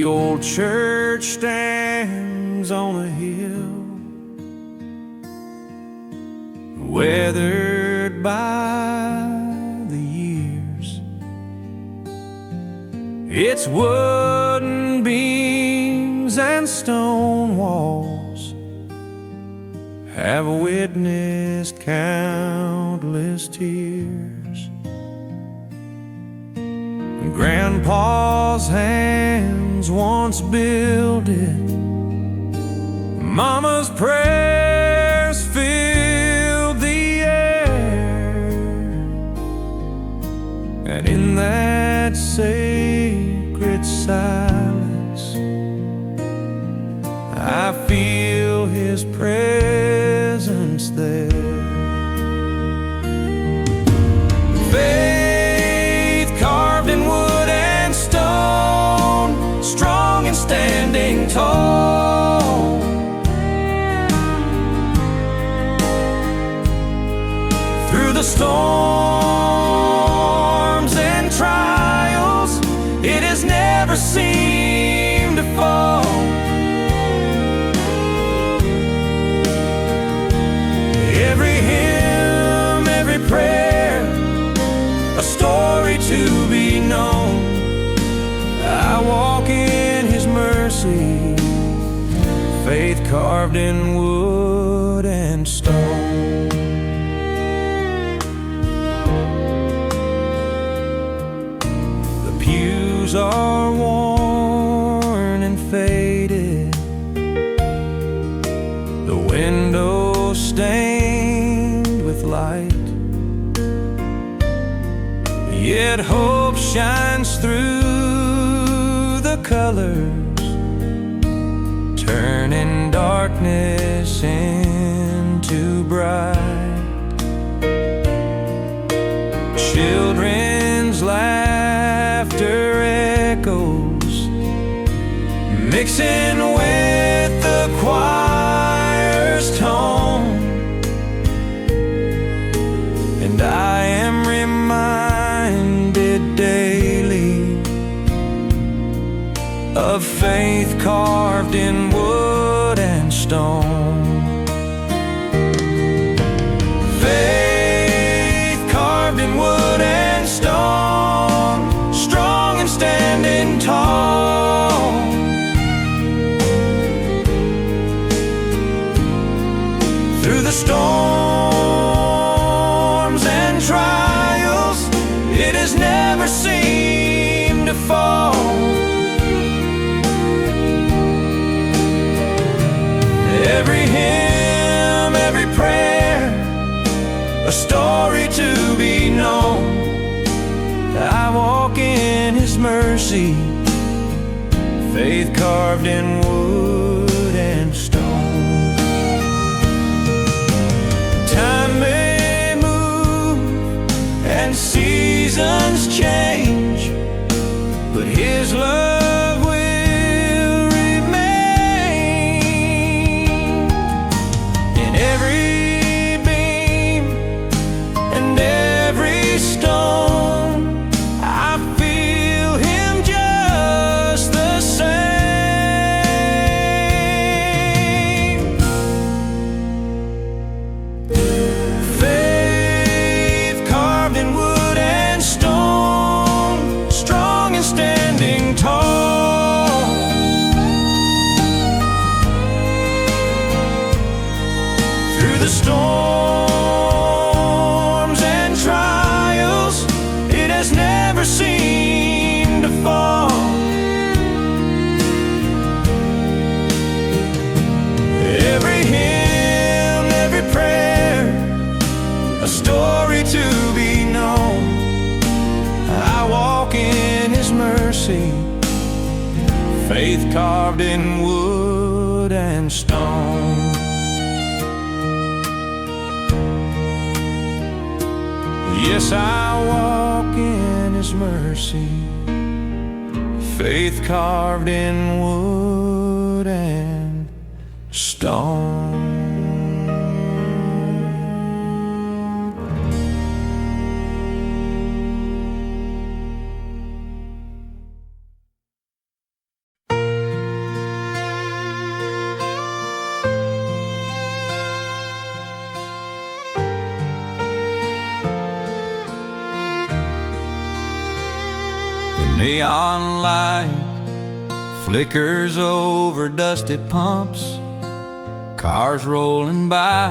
old church stands on a hill, weathered by the years. Its wooden beams and stone walls have witnessed countless tears. Grandpa's hands once built it, Mama's prayers filled the air, and in that sacred silence I feel His presence there. Faith carved in wood and stone, strong and standing tall. Through the storms and trials, it has never seemed to fall. Every hymn, every prayer, a story to be known. I walk in His mercy, faith carved in wood and stone. The pews are worn and faded, the windows stained with light, yet hope shines through the colors, turning darkness into bright. Children's laughter echoes, mixing with the choir's tone, and I am reminded daily of faith carved in wood and stone. Faith carved in wood and stone, strong and standing tall. Through the storms and trials, it has never seemed to fall. Every hymn, every prayer, a story to be known. I walk in His mercy, faith carved in wood and stone. Time may move and seasons change, but His love will remain. In every beam and every stone, I feel Him just the same. Faith carved in wood and stone, strong and standing tall. Through the storms and trials, it has never seemed to fall. Every hymn, every prayer, a story to be known. I walk in His mercy, faith carved in wood and stone. Yes, I walk in His mercy, faith carved in wood and stone. neon light flickers over dusted pumps, cars rolling by,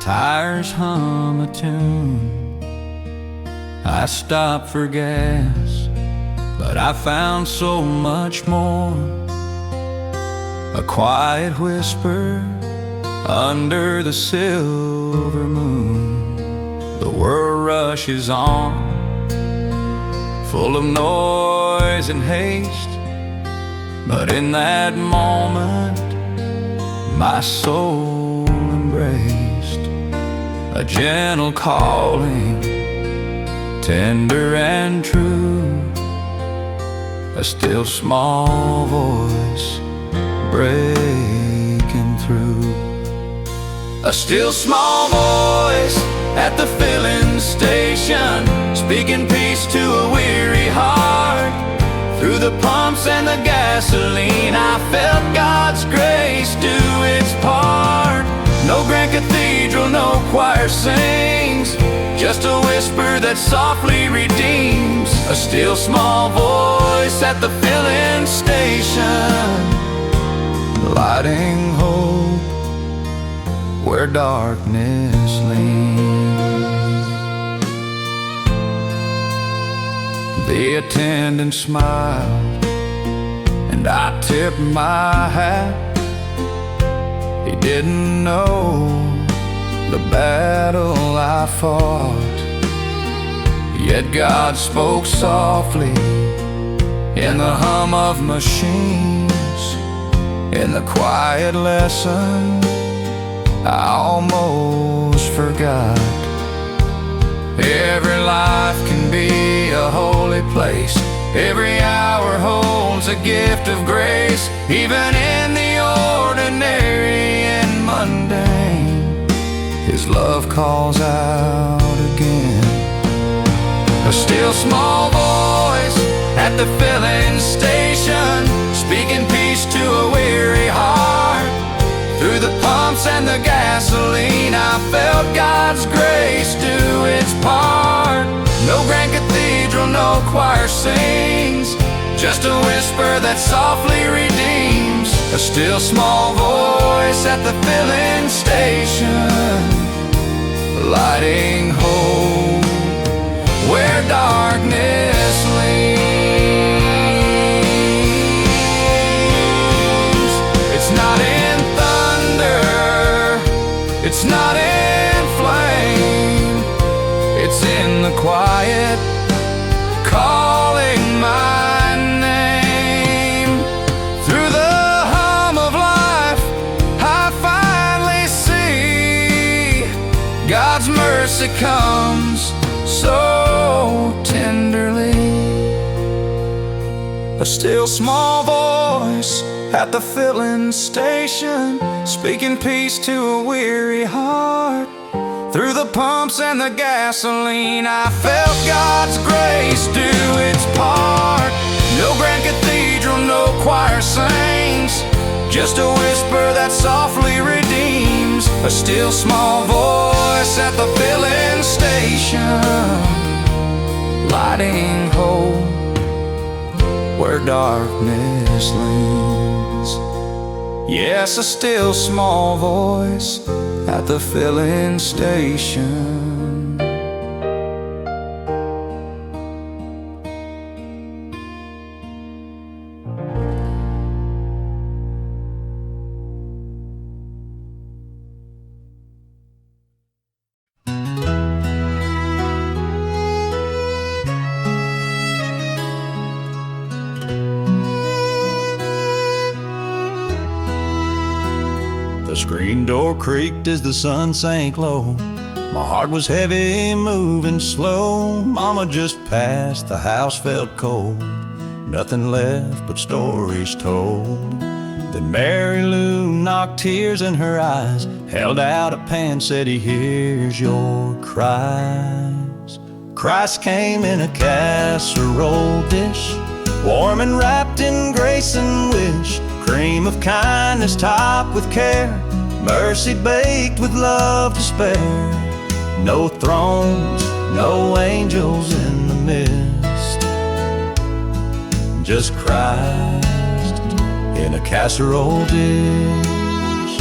tires hum a tune. I stopped for gas, but I found so much more. A quiet whisper under the silver moon. The world rushes on, full of noise and haste, but in that moment my soul embraced a gentle calling, tender and true, a still small voice breaking through. A still small voice at the filling station, speaking peace to a weary heart. Through the pumps and the gasoline, I felt God's grace do its part. No grand cathedral, no choir sings, just a whisper that softly redeems. A still small voice at the filling station, lighting hope where darkness leans. The attendant smiled and I tipped my hat. He didn't know the battle I fought, yet God spoke softly in the hum of machines. In the quiet lesson I almost forgot. Every life can be a holy place, every hour holds a gift of grace. Even in the ordinary and mundane, His love calls out again. A still small voice at the filling station, speaking peace to a weary heart. Through the pumps and the gasoline, I felt God's grace do its part. No grand cathedral, no choir sings, just a whisper that softly redeems. A still small voice at the filling station, lighting hope where darkness leans. It's not in thunder, it's not in flame, it's in the quiet calling my name. Through the hum of life I finally see God's mercy comes so tenderly. A still small voice at the filling station, speaking peace to a weary heart. Through the pumps and the gasoline, I felt God's grace do its part. No grand cathedral, no choir sings, just a whisper that softly redeems. A still small voice at the filling station, lighting hope where darkness leans. Yes, a still small voice at the filling station. The screen door creaked as the sun sank low. My heart was heavy, moving slow. Mama just passed, the house felt cold. Nothing left but stories told. Then Mary Lou knocked tears in her eyes, held out a pan, said, "He hears your cries." Christ came in a casserole dish, warm and wrapped in grace and wish. Cream of kindness topped with care, mercy baked with love to spare. No thrones, no angels in the midst, just Christ in a casserole dish.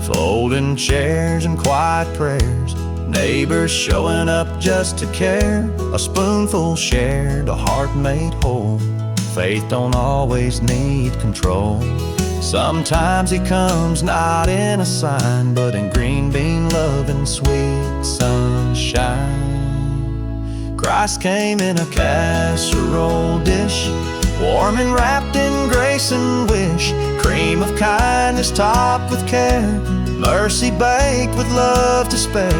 Folding chairs and quiet prayers, neighbors showing up just to care. A spoonful shared, a heart made whole. Faith don't always need control. Sometimes he comes not in a sign, but in green bean love and sweet sunshine. Christ came in a casserole dish, warm and wrapped in grace and wish. Cream of kindness topped with care, mercy baked with love to spare.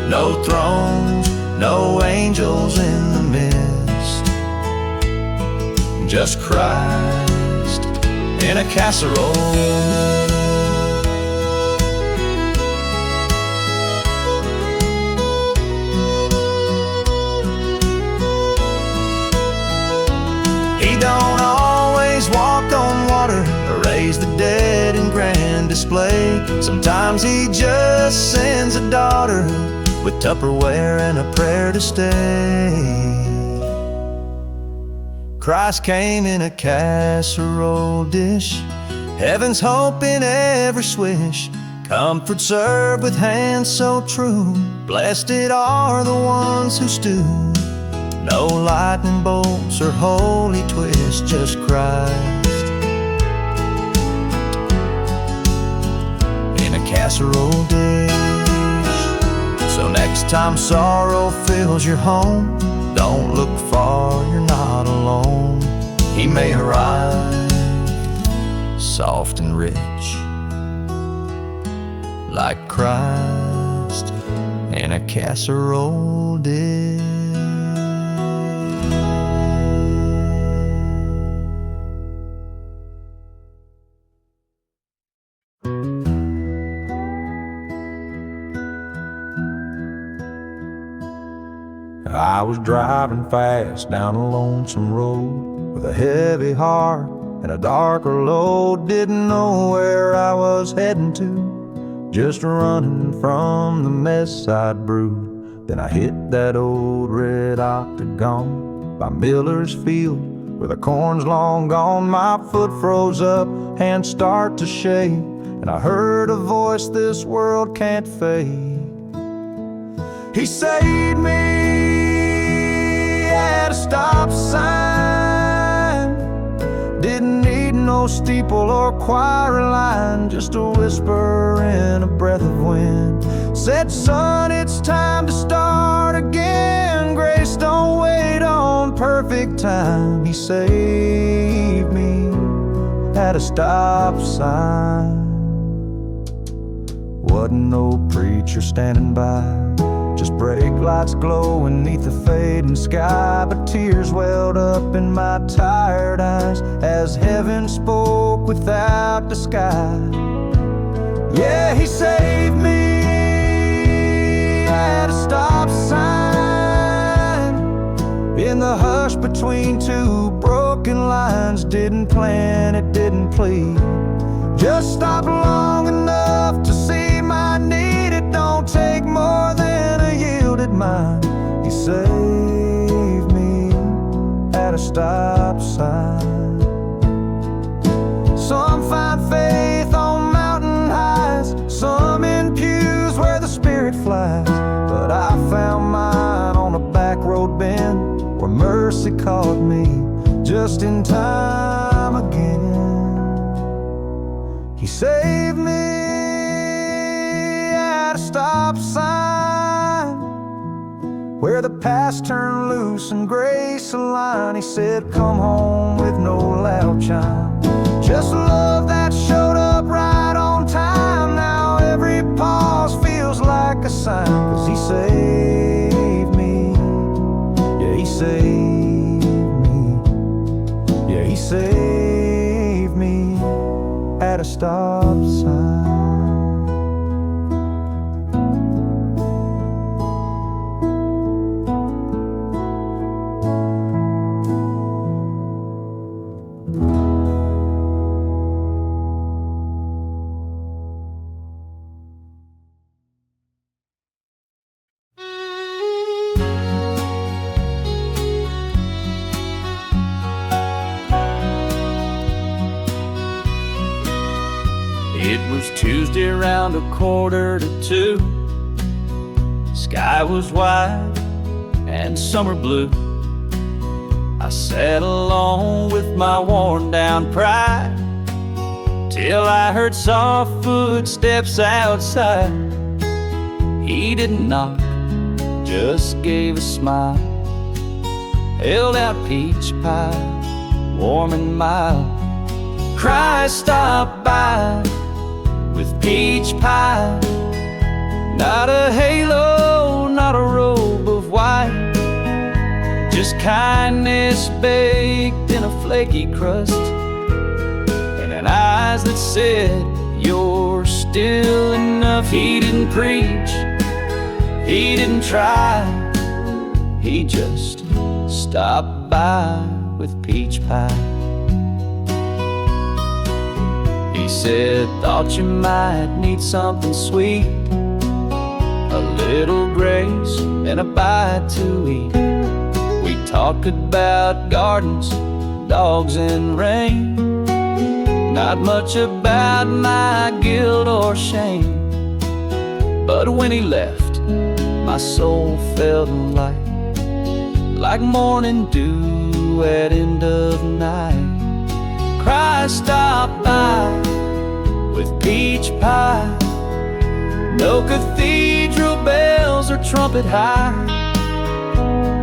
No thrones, no angels in the midst, just Christ in a casserole. He don't always walk on water or raise the dead in grand display. Sometimes he just sends a daughter with Tupperware and a prayer to stay. Christ came in a casserole dish, heaven's hope in every swish. Comfort served with hands so true, blessed are the ones who stew. No lightning bolts or holy twists, just Christ in a casserole dish. So next time sorrow fills your home, don't look far, you're not alone. He may arrive soft and rich, like Christ in a casserole dish. I was driving fast down a lonesome road with a heavy heart and a darker load. Didn't know where I was heading to, just running from the mess I'd brewed. Then I hit that old red octagon by Miller's Field, where the corn's long gone. My foot froze up, hands start to shake, and I heard a voice this world can't fake. He saved me at a stop sign. Didn't need no steeple or choir line, just a whisper and a breath of wind. Said, son, it's time to start again. Grace don't wait on perfect time. He saved me at a stop sign. Wasn't no preacher standing by, just brake lights glowing neath the fading sky. But tears welled up in my tired eyes as heaven spoke without disguise. Yeah, he saved me at a stop sign. In the hush between two broken lines, didn't plan it, didn't plead, just stopped long enough to see my need. It don't take more than a yielded mind. He saved me at a stop sign. Some find faith on mountain highs, some in pews where the Spirit flies, but I found mine on a back road bend where mercy caught me just in time again. He saved me at a stop sign, where the past turned loose and grace aligned. He said, come home with no loud chime, just love that showed up right on time. Now every pause feels like a sign, 'cause he saved me. Yeah, he saved me. Yeah, he saved me at a stop sign. Tuesday around 1:45. Sky was white and summer blue. I sat alone with my worn down pride till I heard soft footsteps outside. He didn't knock, just gave a smile, held out peach pie, warm and mild. Christ stopped by with peach pie, not a halo, not a robe of white, just kindness baked in a flaky crust, and eyes that said, "You're still enough." He didn't preach, he didn't try, he just stopped by with peach pie. He said, "Thought you might need something sweet, a little grace and a bite to eat." We talked about gardens, dogs and rain, not much about my guilt or shame. But when he left, my soul felt light, like morning dew at end of night. Christ stopped by with peach pie, no cathedral bells or trumpet high,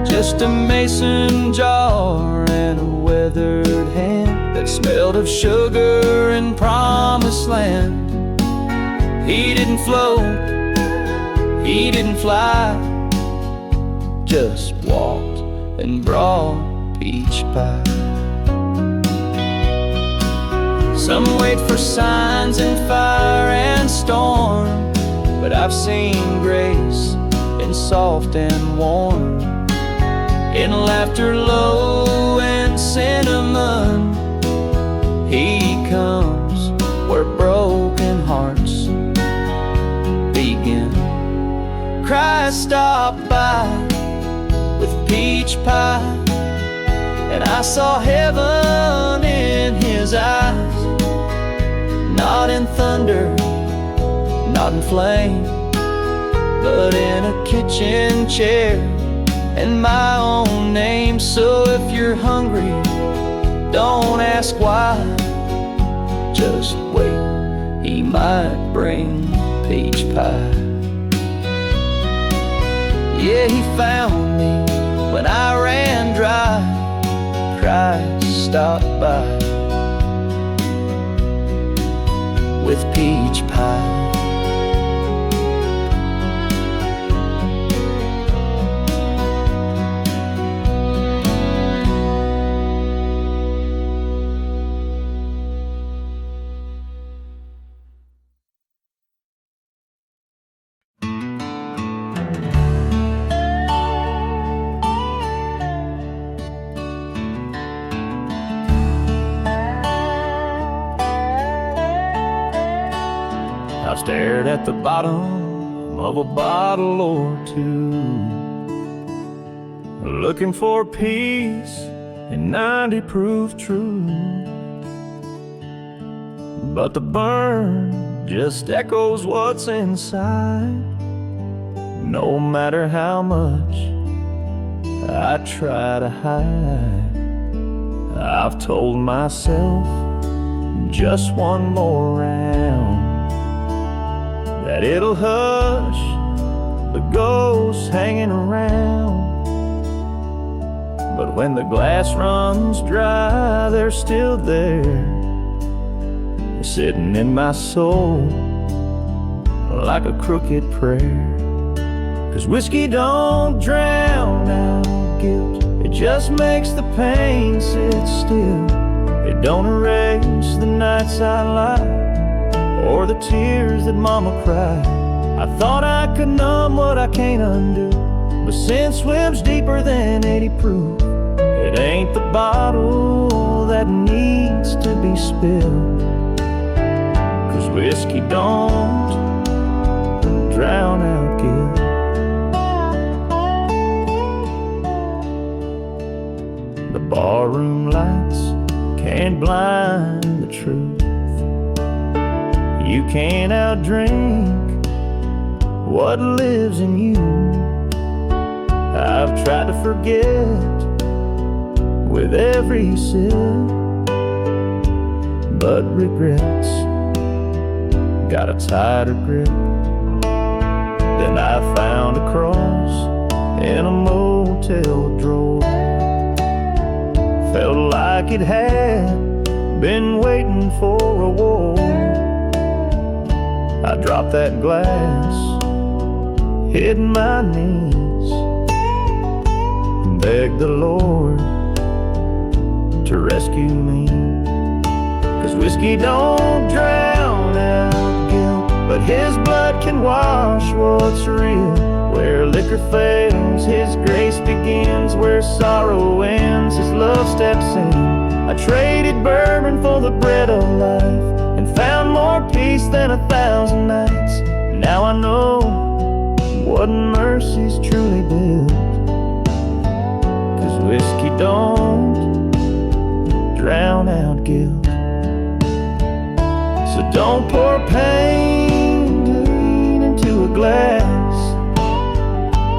just a mason jar and a weathered hand that smelled of sugar and promised land. He didn't float, he didn't fly, just walked and brought peach pie. Some wait for signs in fire and storm, but I've seen grace in soft and warm, in laughter low and cinnamon. He comes where broken hearts begin. Christ stopped by with peach pie, and I saw heaven in his eyes, not in thunder, not in flame, but in a kitchen chair and my own name. So if you're hungry, don't ask why, just wait, he might bring peach pie. Yeah, he found me when I ran dry. Christ stopped by with peach pie. I stared at the bottom of a bottle or two, looking for peace in 90 proof truth. But the burn just echoes what's inside, no matter how much I try to hide. I've told myself just one more round, that it'll hush the ghosts hanging around. But when the glass runs dry, they're still there, sitting in my soul like a crooked prayer. 'Cause whiskey don't drown out guilt, it just makes the pain sit still. It don't erase the nights I lied or the tears that mama cried. I thought I could numb what I can't undo, but sin swims deeper than 80 proof. It ain't the bottle that needs to be spilled, 'cause whiskey don't drown out guilt. The barroom lights can't blind the truth. You can't outdrink what lives in you. I've tried to forget with every sip, but regrets got a tighter grip. Then I found a cross in a motel drawer. Felt like it had been waiting for a war. I dropped that glass, hit my knees, and begged the Lord to rescue me. 'Cause whiskey don't drown out guilt, but his blood can wash what's real. Where liquor fails, his grace begins. Where sorrow ends, his love steps in. I traded bourbon for the bread of life and found more peace than 1,000 nights. Now I know what mercy's truly built. 'Cause whiskey don't drown out guilt. So don't pour pain into a glass.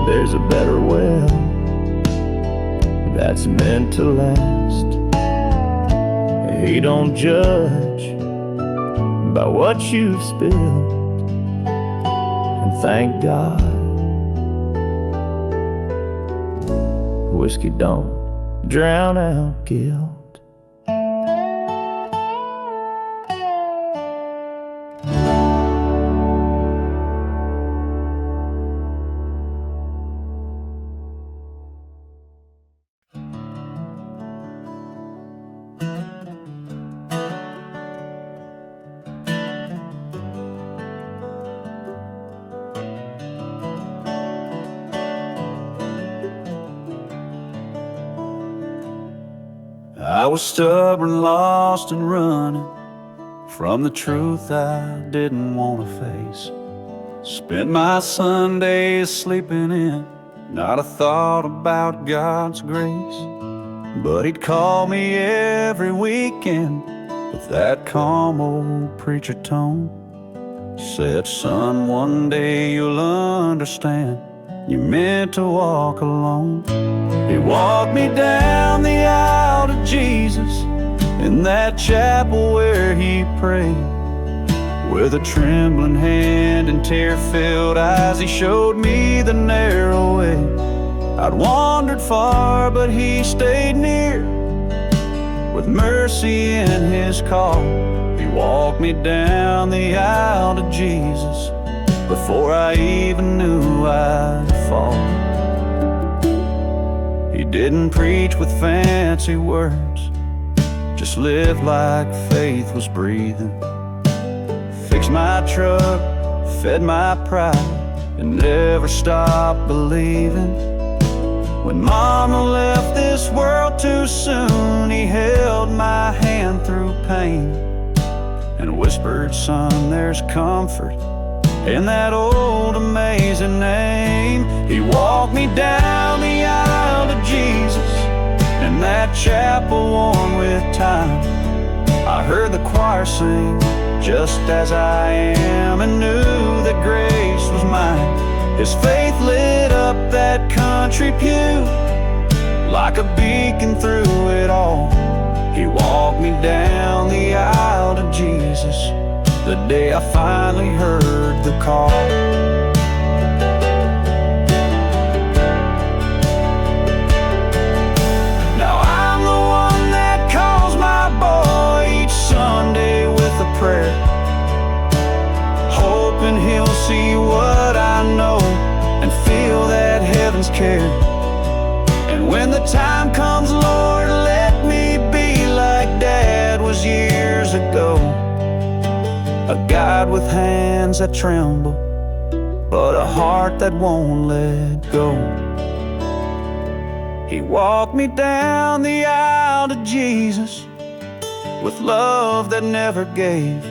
There's a better well that's meant to last. He don't judge by what you've spilled. And thank God, whiskey don't drown out guilt. I was stubborn, lost and running from the truth I didn't want to face. Spent my Sundays sleeping in, not a thought about God's grace. But he'd call me every weekend with that calm old preacher tone. Said, son, one day you'll understand, you're meant to walk alone. He walked me down the aisle to Jesus in that chapel where he prayed. With a trembling hand and tear-filled eyes, he showed me the narrow way. I'd wandered far, but he stayed near. With mercy in his call, he walked me down the aisle to Jesus before I even knew I'd fall. He didn't preach with fancy words, just lived like faith was breathing. Fixed my truck, fed my pride, and never stopped believing. When Mama left this world too soon, he held my hand through pain and whispered, son, there's comfort in that old amazing name. He walked me down the aisle to Jesus in that chapel worn with time. I heard the choir sing, just as I am, and knew that grace was mine. His faith lit up that country pew like a beacon through it all. He walked me down the aisle to Jesus the day I finally heard the call. Now I'm the one that calls my boy each Sunday with a prayer, hoping he'll see what I know and feel that heaven's care. And when the time comes, Lord, let me be like Dad was years ago. A God with hands that tremble, but a heart that won't let go. He walked me down the aisle to Jesus with love that never gave,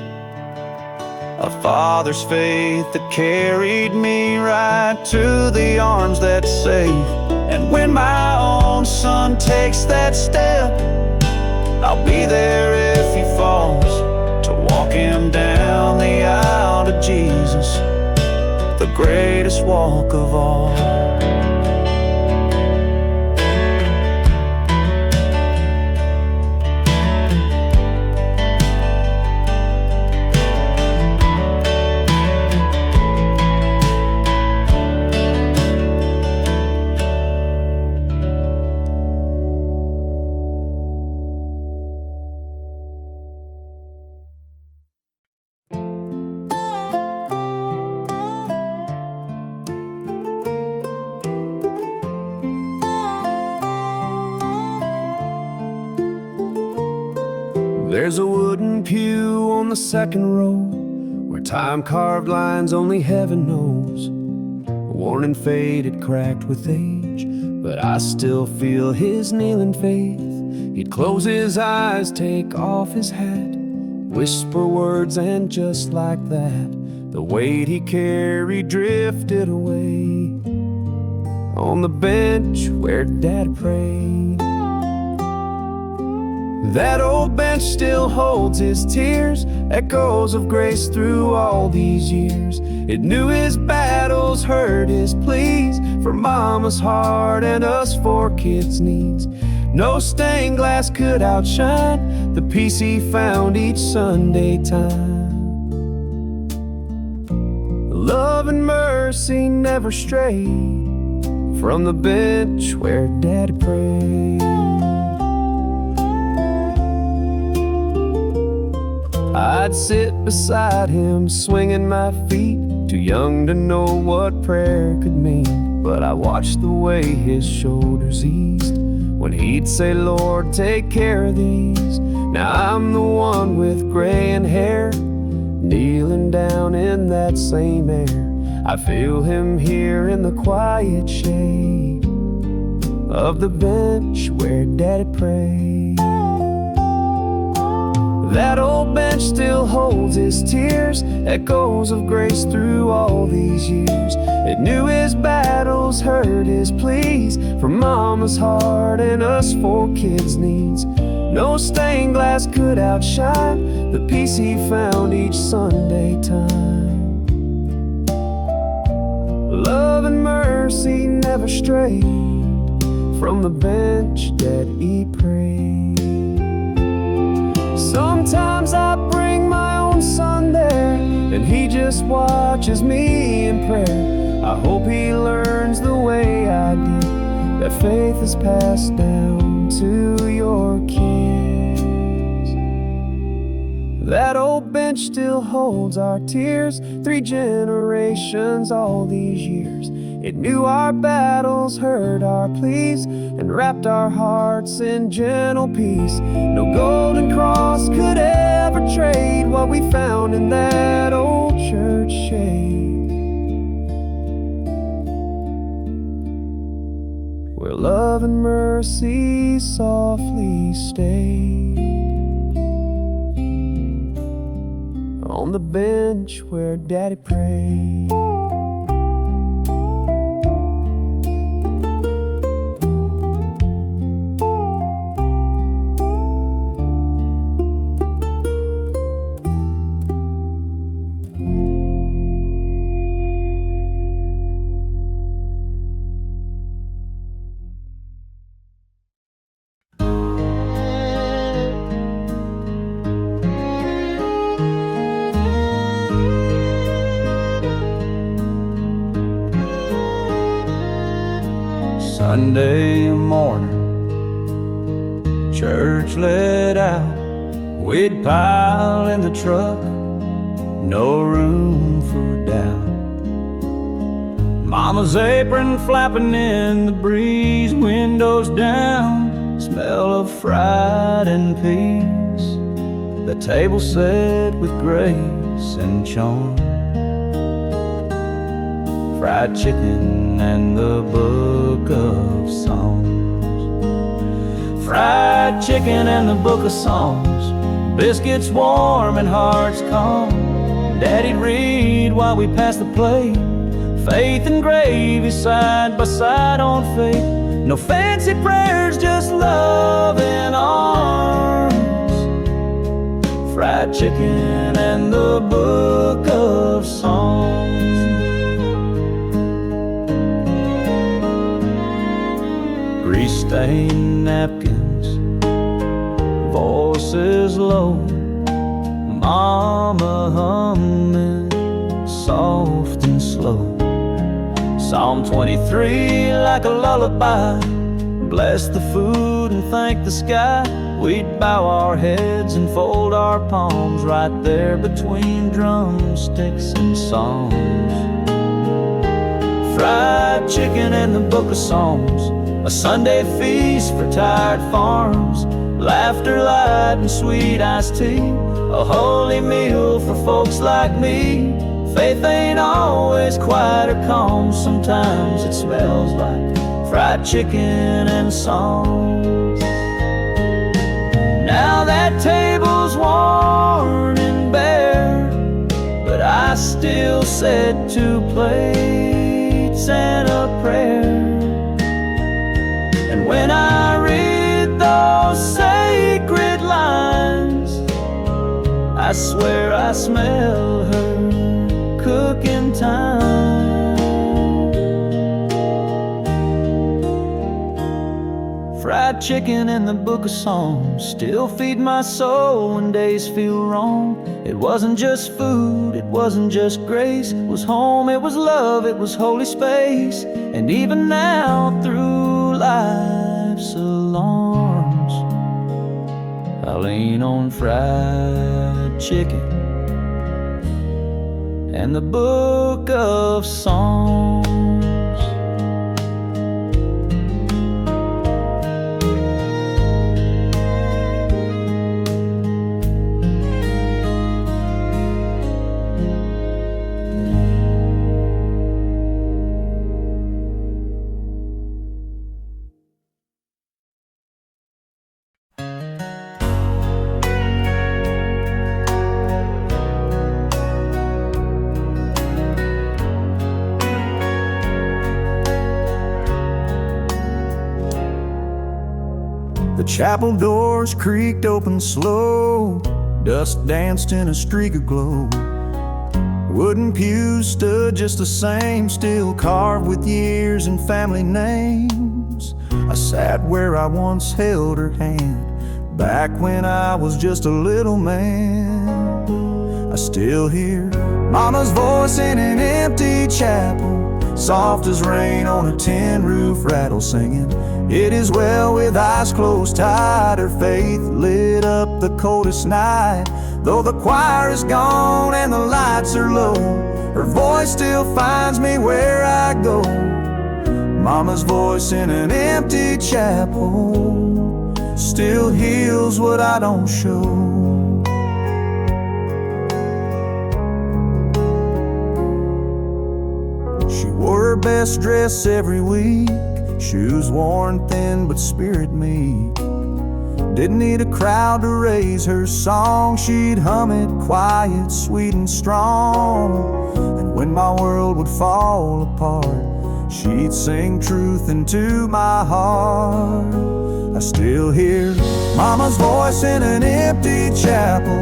a father's faith that carried me right to the arms that save. And when my own son takes that step, I'll be there if he falls, to walk him down the out to Jesus, the greatest walk of all. There's a wooden pew on the second row, where time-carved lines only heaven knows. Worn and faded, cracked with age, but I still feel his kneeling faith. He'd close his eyes, take off his hat, whisper words, and just like that, the weight he carried drifted away. On the bench where Dad prayed, that old bench still holds his tears, echoes of grace through all these years. It knew his battles, heard his pleas, for Mama's heart and us four kids' needs. No stained glass could outshine the peace he found each Sunday time. Love and mercy never strayed from the bench where Dad prayed. I'd sit beside him, swinging my feet, too young to know what prayer could mean. But I watched the way his shoulders eased when he'd say, Lord, take care of these. Now I'm the one with graying hair, kneeling down in that same air. I feel him here in the quiet shade of the bench where Daddy prayed. That old bench still holds his tears, echoes of grace through all these years. It knew his battles, heard his pleas, for Mama's heart and us four kids' needs. No stained glass could outshine the peace he found each Sunday time. Love and mercy never strayed from the bench that he prayed. Sometimes I bring my own son there, and he just watches me in prayer. I hope he learns the way I did, that faith is passed down to your kids. That old bench still holds our tears, 3 generations all these years. It knew our battles, heard our pleas, and wrapped our hearts in gentle peace. No golden cross could ever trade what we found in that old church shade, where love and mercy softly stayed. On the bench where Daddy prayed. Sunday morning, church let out. We'd pile in the truck, no room for doubt. Mama's apron flapping in the breeze, windows down, smell of fried and peas. The table set with grace and charm, fried chicken and the book of songs. Fried chicken and the book of songs, biscuits warm and hearts calm. Daddy'd read while we passed the plate, faith and gravy side by side on faith. No fancy prayers, just love in arms, fried chicken and the book of songs. Grease-stained napkins, voices low, mama humming soft and slow. Psalm 23 like a lullaby, bless the food and thank the sky. We'd bow our heads and fold our palms right there between drumsticks and songs. Fried chicken and the book of Psalms, a Sunday feast for tired farms. Laughter, light, and sweet iced tea, a holy meal for folks like me. Faith ain't always quiet or calm, sometimes it smells like fried chicken and songs. Now that table's worn and bare, but I still said 2 plates and a prayer. And when I read those sacred lines, I swear I smell her cooking time. Fried chicken and the book of Psalms still feed my soul when days feel wrong. It wasn't just food, it wasn't just grace. It was home, it was love, it was holy space. And even now through life's alarms, I lean on fried chicken and the book of songs. The chapel doors creaked open slow, dust danced in a streak of glow. Wooden pews stood just the same, still carved with years and family names. I sat where I once held her hand, back when I was just a little man. I still hear Mama's voice in an empty chapel, soft as rain on a tin roof rattle, singing, "It is well," with eyes closed tight. Her faith lit up the coldest night. Though the choir is gone and the lights are low, her voice still finds me where I go. Mama's voice in an empty chapel still heals what I don't show. She wore her best dress every week, shoes worn thin but spirit meek. Didn't need a crowd to raise her song, she'd hum it quiet, sweet and strong. And when my world would fall apart, she'd sing truth into my heart. I still hear Mama's voice in an empty chapel,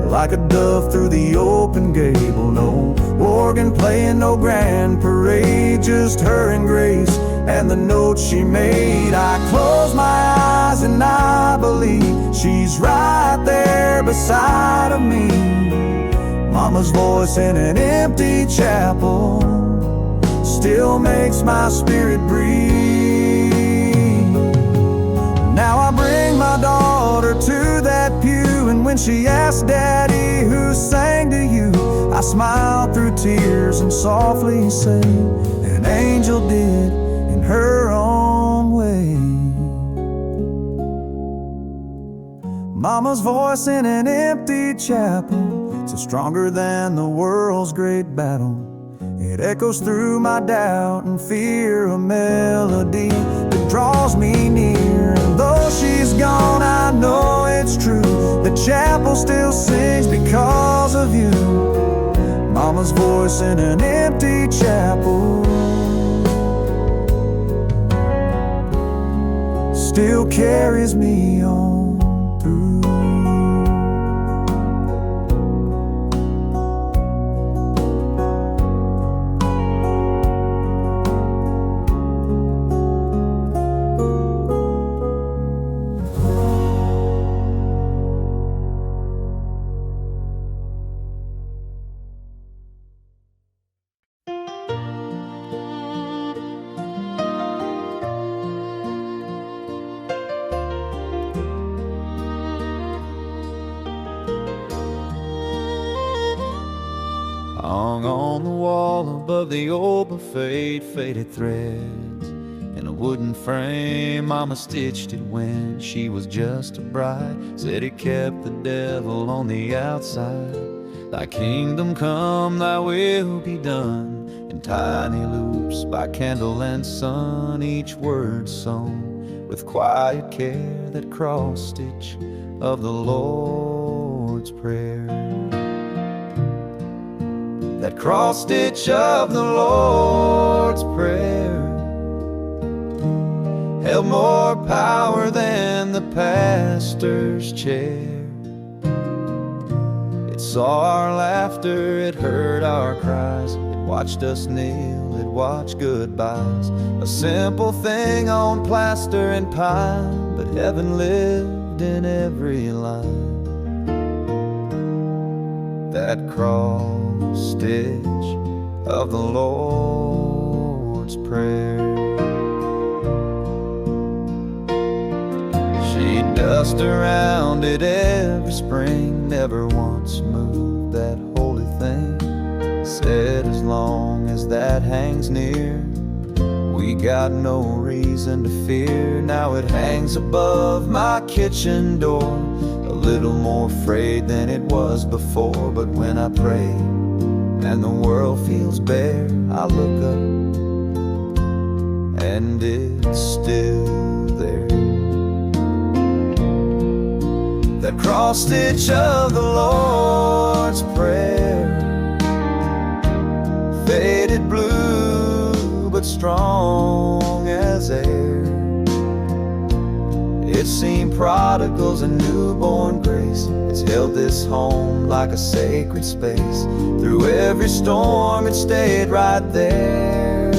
like a dove through the open gable. No organ playing, no grand parade, just her and grace and the notes she made. I close my eyes and I believe she's right there beside of me. Mama's voice in an empty chapel still makes my spirit breathe. Now I bring my daughter to that pew, and when she asks, "Daddy, who sang to you?" I smile through tears and softly say, "An angel did in her own way." Mama's voice in an empty chapel, it's stronger than the world's great battle. It echoes through my doubt and fear, a melody that draws me near. And though she's gone, I know it's true, the chapel still sings because of you. Mama's voice in an empty chapel still carries me on through. on the wall above the old buffet, faded threads in a wooden frame. Mama stitched it when she was just a bride. Said it kept the devil on the outside. Thy kingdom come, thy will be done. In tiny loops by candle and sun, each word sung with quiet care, that cross stitch of the Lord's Prayer. That cross stitch of the Lord's Prayer held more power than the pastor's chair. It saw our laughter, it heard our cries, it watched us kneel, it watched goodbyes. A simple thing on plaster and pine, but heaven lived in every line. That cross stitch of the Lord's Prayer. She'd dust around it every spring, never once moved that holy thing. Said as long as that hangs near, we got no reason to fear. Now it hangs above my kitchen door, a little more frayed than it was before. But when I pray and the world feels bare, I look up and it's still there. That cross stitch of the Lord's Prayer, faded blue but strong as air. It's seen prodigals and newborn grace. It's held this home like a sacred space. Through every storm it stayed right there.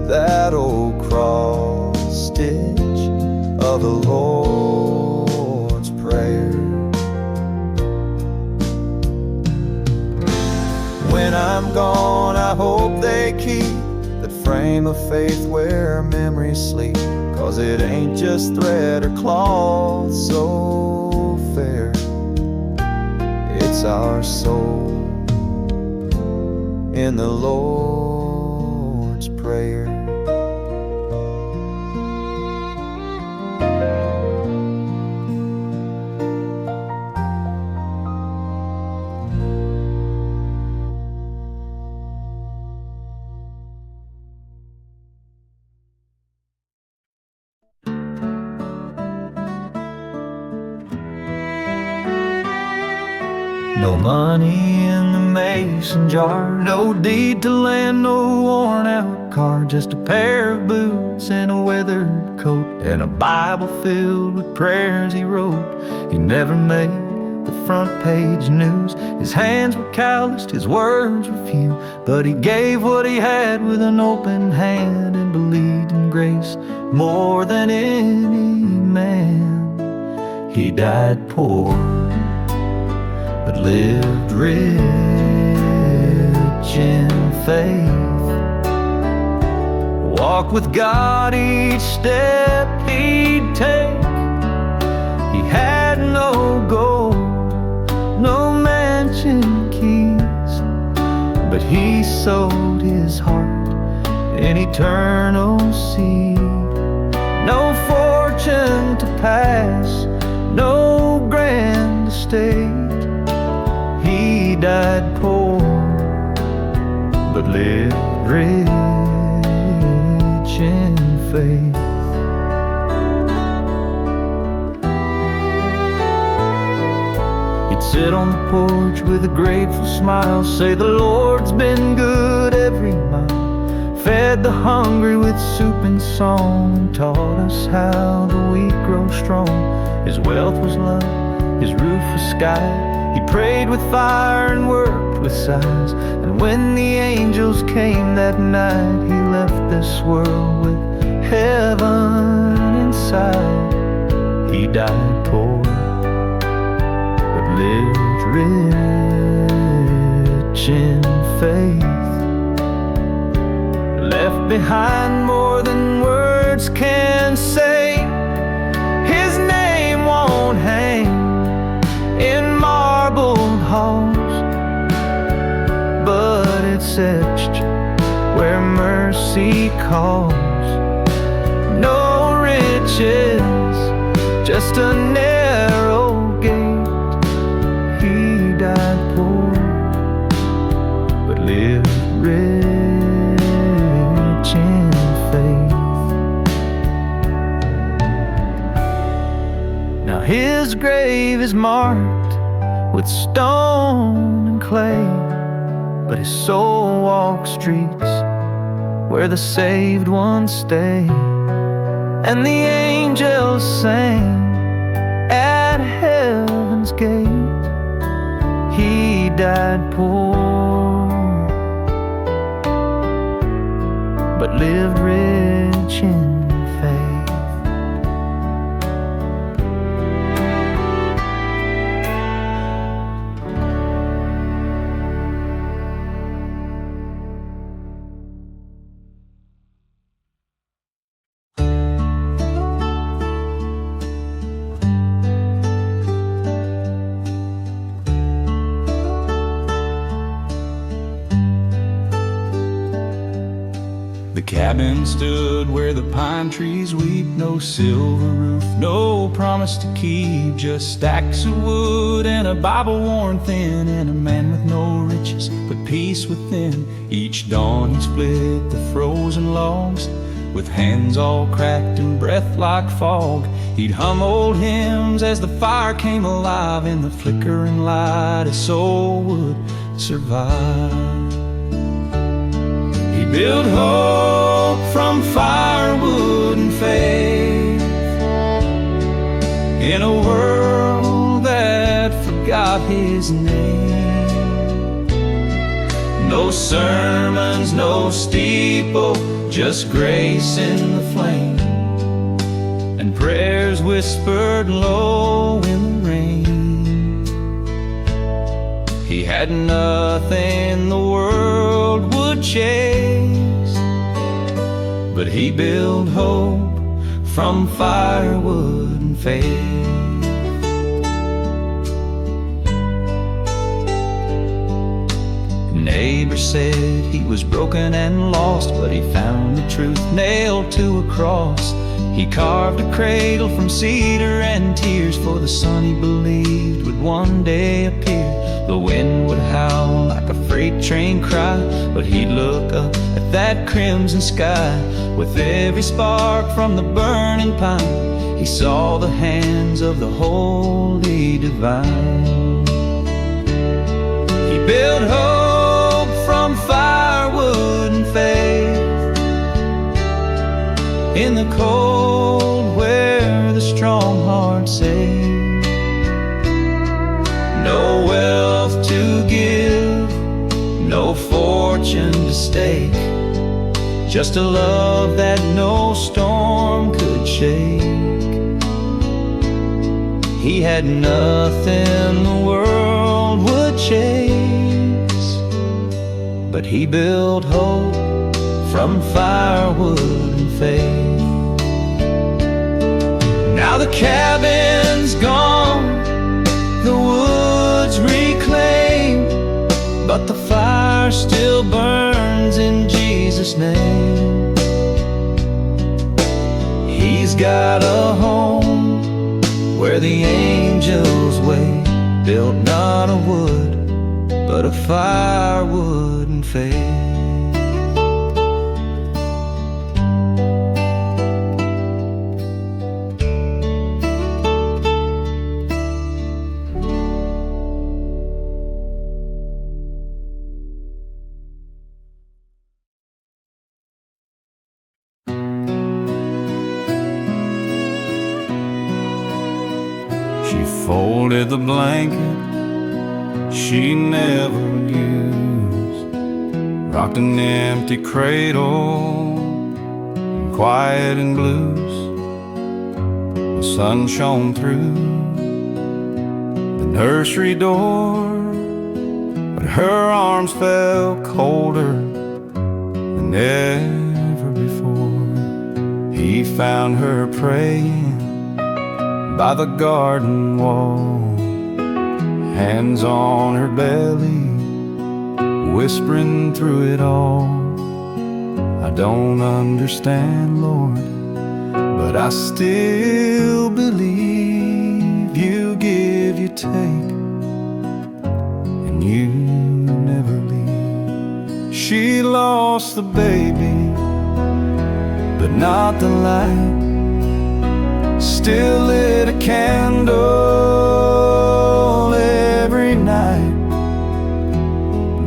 That old cross stitch of the Lord's Prayer. When I'm gone, I hope they keep that frame of faith where memories sleep. 'Cause it ain't just thread or cloth so fair, it's our soul in the Lord's Prayer. No money in the mason jar, no deed to land, no worn out car. Just a pair of boots and a weathered coat, and a Bible filled with prayers he wrote. He never made the front page news. His hands were calloused, his words were few, but he gave what he had with an open hand, and believed in grace more than any man. He died poor but lived rich in faith. Walked with God each step he'd take. He had no gold, no mansion keys, but he sowed his heart in eternal seed. No fortune to pass, no grand estate. He died poor, but lived rich in faith. He'd sit on the porch with a grateful smile, say the Lord's been good every mile. Fed the hungry with soup and song, taught us how the weak grow strong. His wealth was love, his roof was sky. He prayed with fire and worked with sighs, and when the angels came that night, he left this world with heaven inside. He died poor, but lived rich in faith. Left behind more than words can say. His name won't hang in marbled halls, but passage where mercy calls. No riches, just a narrow gate. He died poor, but lived rich in faith. Now his grave is marked with stone and clay, but his soul walks streets where the saved ones stay. And the angels sang at heaven's gate. He died poor, but lived rich in faith. The cabin stood where the pine trees weep. No silver roof, no promise to keep. Just stacks of wood and a Bible worn thin, and a man with no riches but peace within. Each dawn he split the frozen logs with hands all cracked and breath like fog. He'd hum old hymns as the fire came alive. In the flickering light his soul would survive. He built hope from firewood and faith in a world that forgot his name. No sermons, no steeple, just grace in the flame, and prayers whispered low in the rain. He had nothing the world would chase, but he built hope from firewood and faith. Neighbor said he was broken and lost, but he found the truth nailed to a cross. He carved a cradle from cedar and tears for the son he believed would one day appear. The wind would howl like a freight train cry, but he'd look up at that crimson sky. With every spark from the burning pine, he saw the hands of the holy divine. He built hope from firewood and faith in the cold where the strong heart saved. No wealth to give, no fortune to stake, just a love that no storm could shake. He had nothing the world would chase, but he built hope from firewood and faith. Now the cabin's gone, the woods reclaimed, but the fire still burns in Jesus' name. He's got a home where the angels wait, built not of wood, but of firewood and faith. She folded the blanket she never used, rocked an empty cradle in quiet and blues. The sun shone through the nursery door, but her arms felt colder than ever before. He found her praying by the garden wall, hands on her belly, whispering through it all. I don't understand, Lord, but I still believe you give, you take, and you never leave. She lost the baby, but not the light. Still lit a candle every night.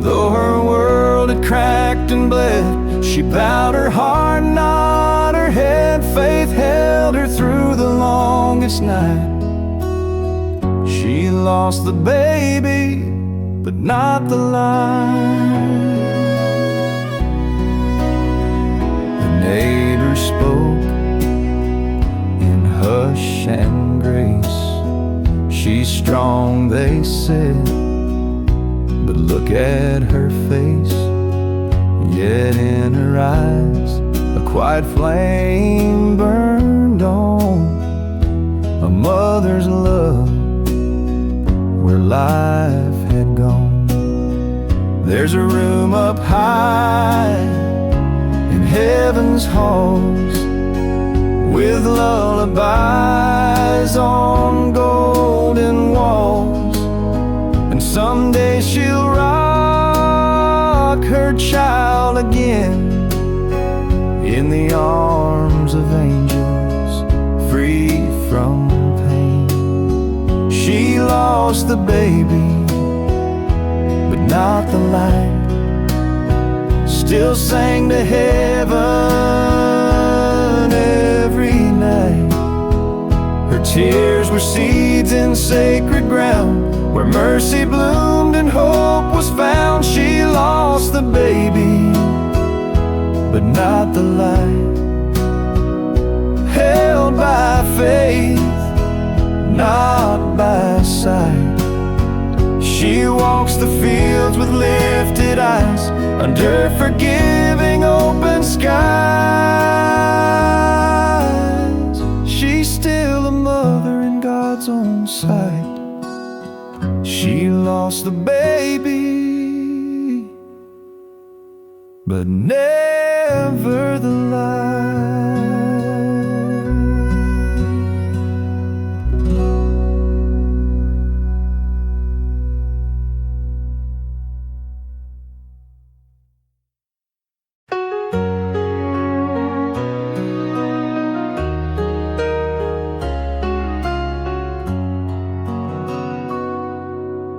Though her world had cracked and bled, she bowed her heart, not her head. Faith held her through the longest night. She lost the baby, but not the light. The neighbors spoke in hush and grace. She's strong, they said, but look at her face. Yet in her eyes a quiet flame burned on, a mother's love where life had gone. There's a room up high in heaven's halls, with lullabies on golden walls. And someday she'll rock her child again in the arms of angels, free from pain. She lost the baby, but not the light. Still sang to heaven every night. Her tears were seeds in sacred ground, where mercy bloomed and hope was found. She lost the baby, but not the light. Held by faith, not by sight. She walks the fields with lifted eyes, under forgiving open skies. She's still a mother in God's own sight. She lost the baby, but never the light.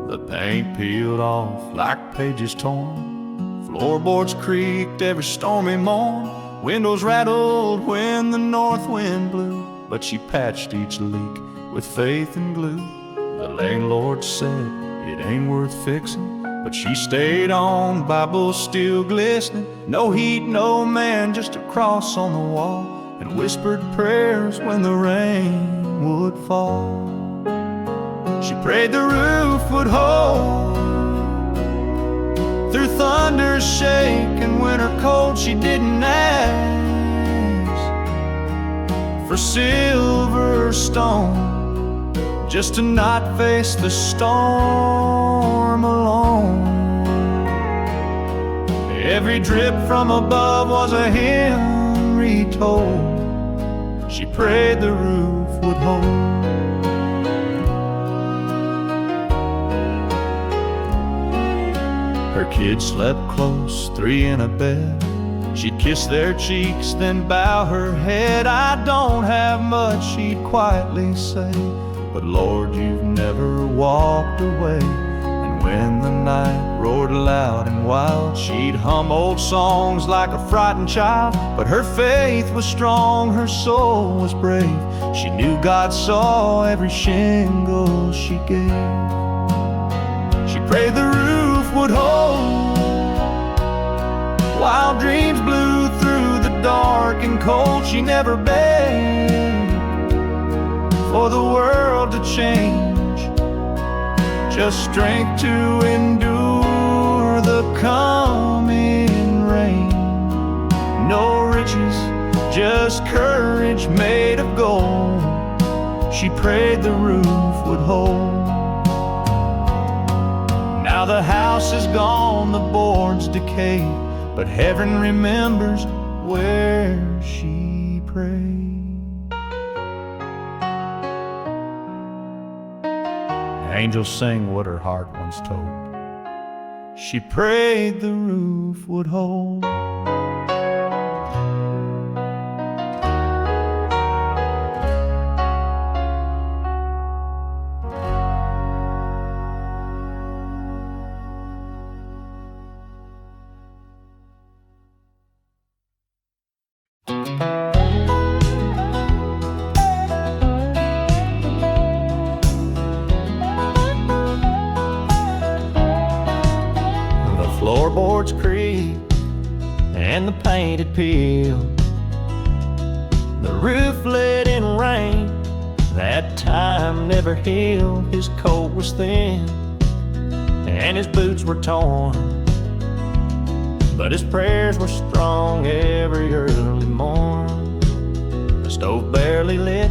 The paint peeled off like pages torn, floorboards creaked every stormy morn, windows rattled when the north wind blew, but she patched each leak with faith and glue. The landlord said it ain't worth fixing, but she stayed on, Bible still glistening. No heat, no man, just a cross on the wall, and whispered prayers when the rain would fall. She prayed the roof would hold through thunder's shake and winter cold. She didn't ask for silver or stone, just to not face the storm alone. Every drip from above was a hymn retold. She prayed the roof would hold. Her kids slept close, 3 in a bed. She'd kiss their cheeks, then bow her head. I don't have much, she'd quietly say, but Lord, you've never walked away. And when the night roared loud and wild, she'd hum old songs like a frightened child. But her faith was strong, her soul was brave. She knew God saw every shingle she gave. She prayed the roof would hold while dreams blew through the dark and cold. She never begged for the world to change, just strength to endure the coming rain. No riches, just courage made of gold. She prayed the roof would hold. Now Now the house is gone, the boards decay, but heaven remembers where she prayed. Angels sing what her heart once told. She prayed the roof would hold. Floorboards creak and the paint had peeled. The roof let in rain, that time never healed. His coat was thin and his boots were torn, but his prayers were strong every early morn. The stove barely lit,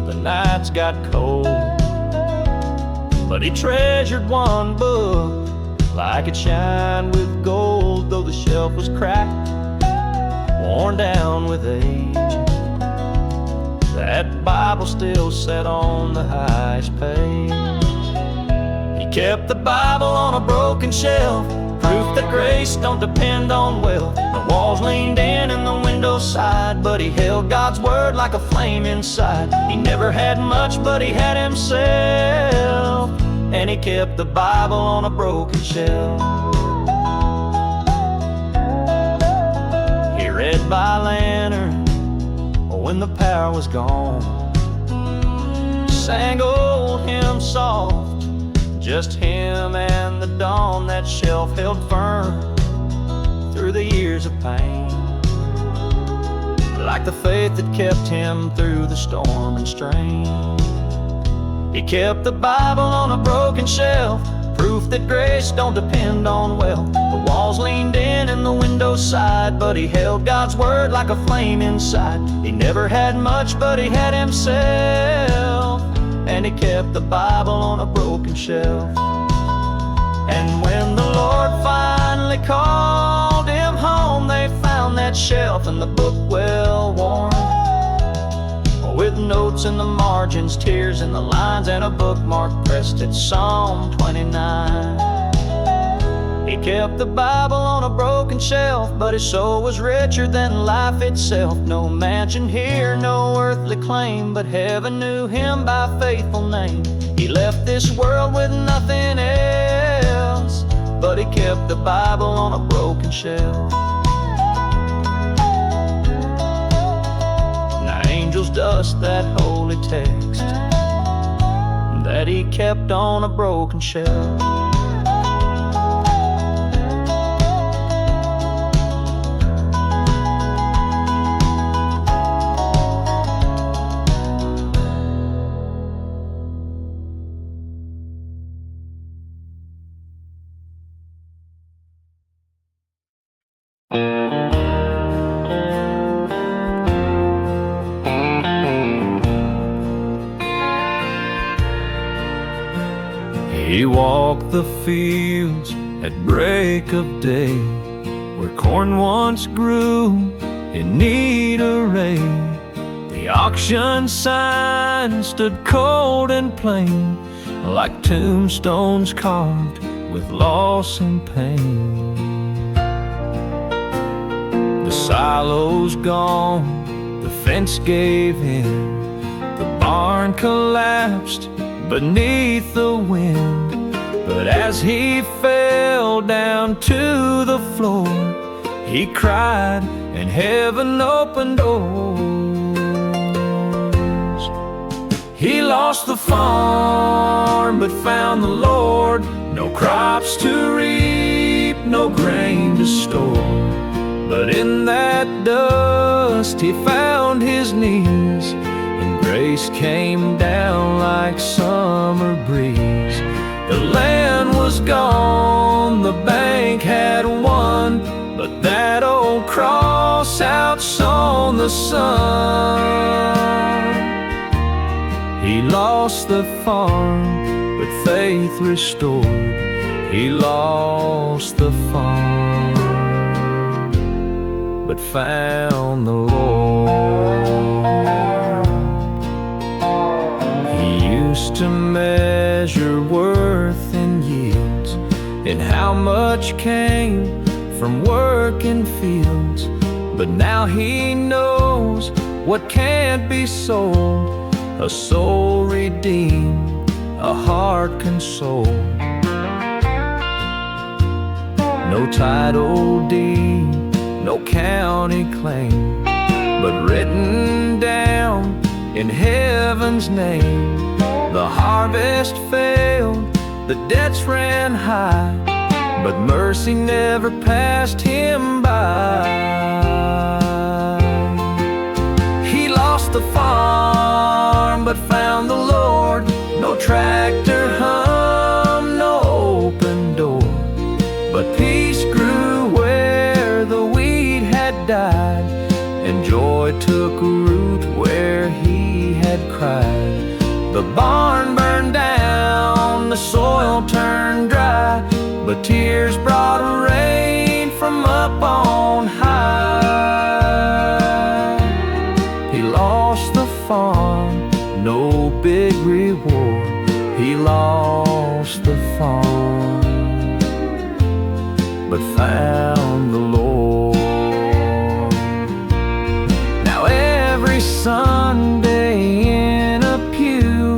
the nights got cold, but he treasured one book like it shined with gold, though the shelf was cracked, worn down with age. That Bible still sat on the highest page. He kept the Bible on a broken shelf, proof that grace don't depend on wealth. The walls leaned in and the windows sighed, but he held God's word like a flame inside. He never had much, but he had himself, and he kept the Bible on a broken shelf. He read by lantern when the power was gone, sang old hymns soft, just him and the dawn. That shelf held firm through the years of pain, like the faith that kept him through the storm and strain. He kept the Bible on a broken shelf, proof that grace don't depend on wealth. The walls leaned in and the windows sighed, but he held God's word like a flame inside. He never had much, but he had himself, and he kept the Bible on a broken shelf. And when the Lord finally called him home, they found that shelf and the book well worn, with notes in the margins, tears in the lines, and a bookmark pressed at Psalm 29. He kept the Bible on a broken shelf, but his soul was richer than life itself. No mansion here, no earthly claim, but heaven knew him by faithful name. He left this world with nothing else, but he kept the Bible on a broken shelf. Angels dust that holy text that he kept on a broken shelf. He walked the fields at break of day, where corn once grew in neat array. The auction sign stood cold and plain, like tombstones carved with loss and pain. The silo's gone, the fence gave in, the barn collapsed beneath the wind. But as he fell down to the floor, he cried and heaven opened doors. He lost the farm but found the Lord, no crops to reap, no grain to store. But in that dust he found his knees, and grace came down like summer breeze. The land was gone, the bank had won, but that old cross outshone the sun. He lost the farm, but faith restored. He lost the farm, but found the Lord. He used to measure worth in yields, and how much came from work in fields. But now he knows what can't be sold, a soul redeemed, a heart consoled. No title deed, no county claim, but written down in heaven's name. The harvest failed, the debts ran high, but mercy never passed him by. He lost the farm, but found the Lord. No tractor hum, no open door, but peace grew where the weed had died, and joy took root where he had cried. The barn burned down, the soil turned dry, but tears brought rain from up on high. He lost the farm, no big reward. He lost the farm, but found the Lord. Now every Sunday in a pew,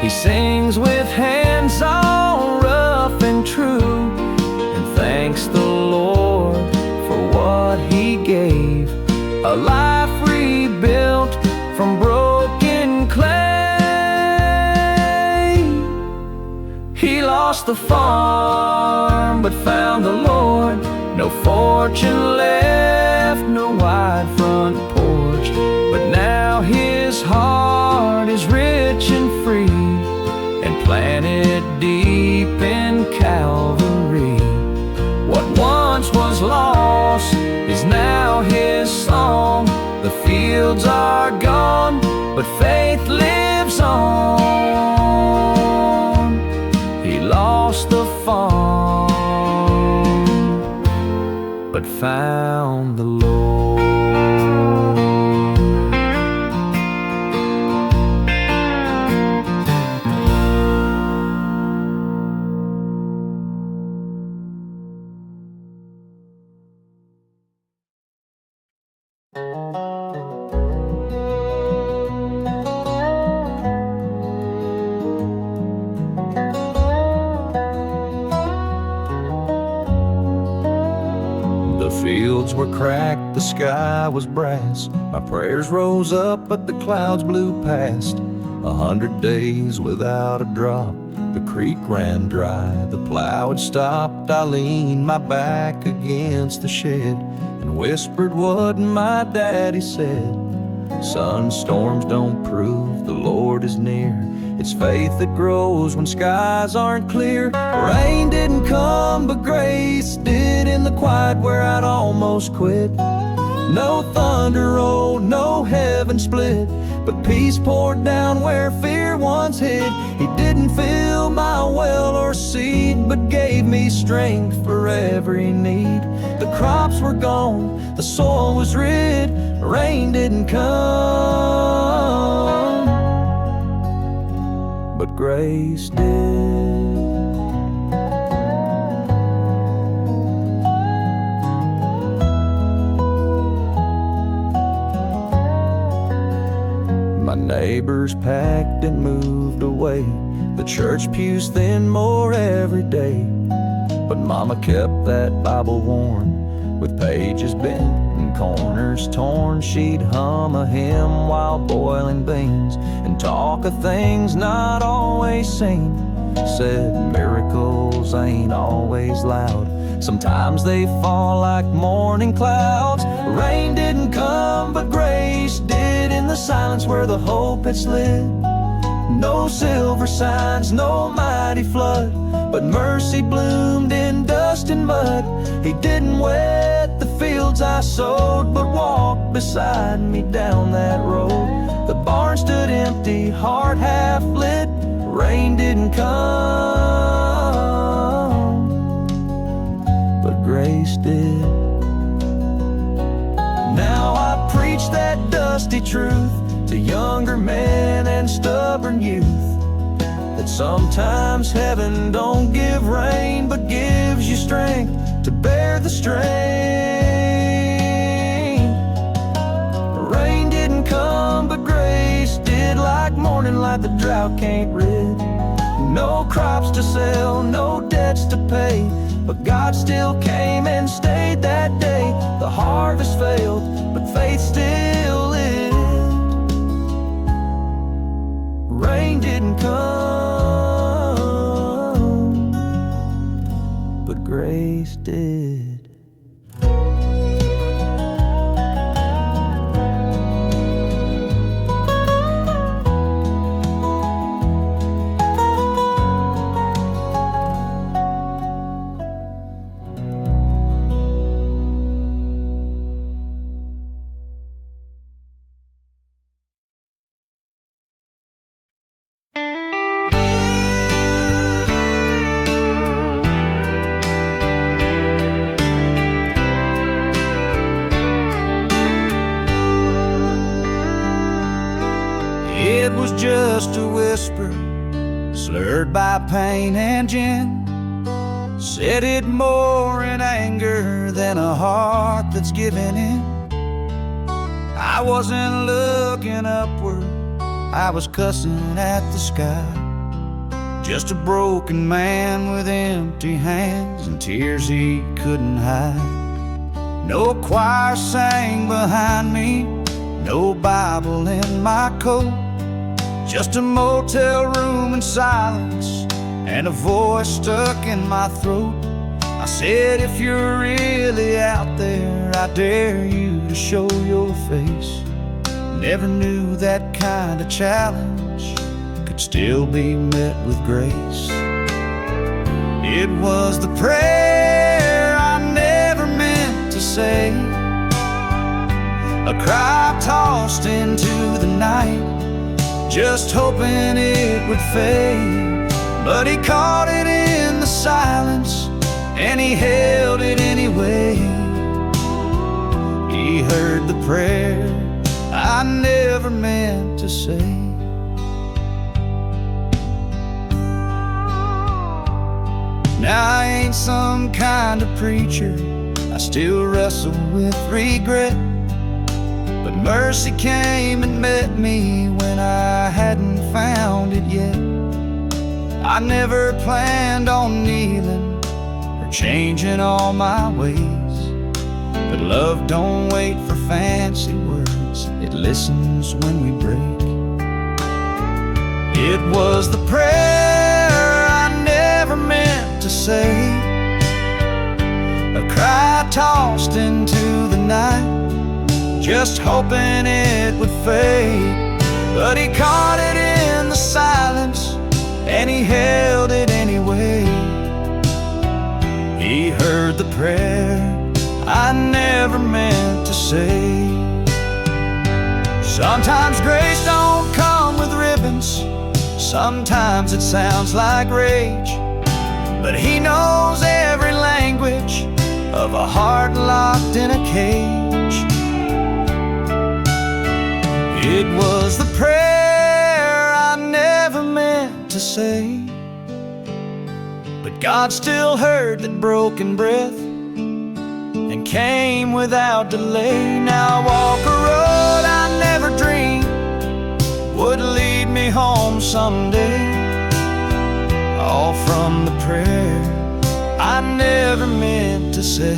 he sings with hands all rough and true, and thanks the Lord for what he gave, a life rebuilt from broken clay. He lost the farm, but found the Lord. No fortune left, no wide front porch, but now his heart is rich and free, and planted deep in Calvary. What once was lost is now his song. The fields are gone, but faith lives on. He lost the farm, but found the Lord. The fields were cracked, the sky was brass. My prayers rose up, but the clouds blew past. 100 days without a drop, the creek ran dry, the plow had stopped. I leaned my back against the shed and whispered what my daddy said. Son, storms don't prove the Lord is near. It's faith that grows when skies aren't clear. Rain didn't come, but grace did in the quiet where I'd almost quit. No thunder rolled, no heaven split, but peace poured down where fear once hid. He didn't fill my well or seed, but gave me strength for every need. The crops were gone, the soil was rid, rain didn't come, but grace did. My neighbors packed and moved away. The church pews thin more every day, but Mama kept that Bible warm. With pages bent and corners torn, she'd hum a hymn while boiling beans and talk of things not always seen. Said miracles ain't always loud, sometimes they fall like morning clouds. Rain didn't come, but grace did in the silence where the hope had slid. No silver signs, no mighty flood, but mercy bloomed in dust and mud. He didn't wet the fields I sowed, but walked beside me down that road. The barn stood empty, heart half lit. Rain rain didn't come, but grace did. Now I preach that dusty truth to younger men and stubborn youth, that sometimes heaven don't give rain, but gives you strength to bear the strain. Rain didn't come, but grace did, like morning light the drought can't rid. No crops to sell, no debts to pay, but God still came and stayed that day. The harvest failed, but faith still lived. Rain didn't come, but grace did. It was just a whisper, slurred by pain and gin. Said it more in anger than a heart that's giving in. I wasn't looking upward, I was cussing at the sky. Just a broken man with empty hands and tears he couldn't hide. No choir sang behind me, no Bible in my coat. Just a motel room in silence and a voice stuck in my throat. I said, if you're really out there, I dare you to show your face. Never knew that kind of challenge could still be met with grace. It was the prayer I never meant to say, a cry tossed into the night, just hoping it would fade. But he caught it in the silence, and he held it anyway. He heard the prayer I never meant to say. Now I ain't some kind of preacher, I still wrestle with regret, but mercy came and met me when I hadn't found it yet. I never planned on kneeling or changing all my ways, but love don't wait for fancy words, it listens when we break. It was the prayer I never meant to say, a cry tossed into the night, just hoping it would fade. But he caught it in the silence, and he held it anyway. He heard the prayer I never meant to say. Sometimes grace don't come with ribbons, sometimes it sounds like rage, but he knows every language of a heart locked in a cage. It was the prayer I never meant to say, but God still heard that broken breath and came without delay. Now I walk a road I never dreamed would lead me home someday, all from the prayer I never meant to say.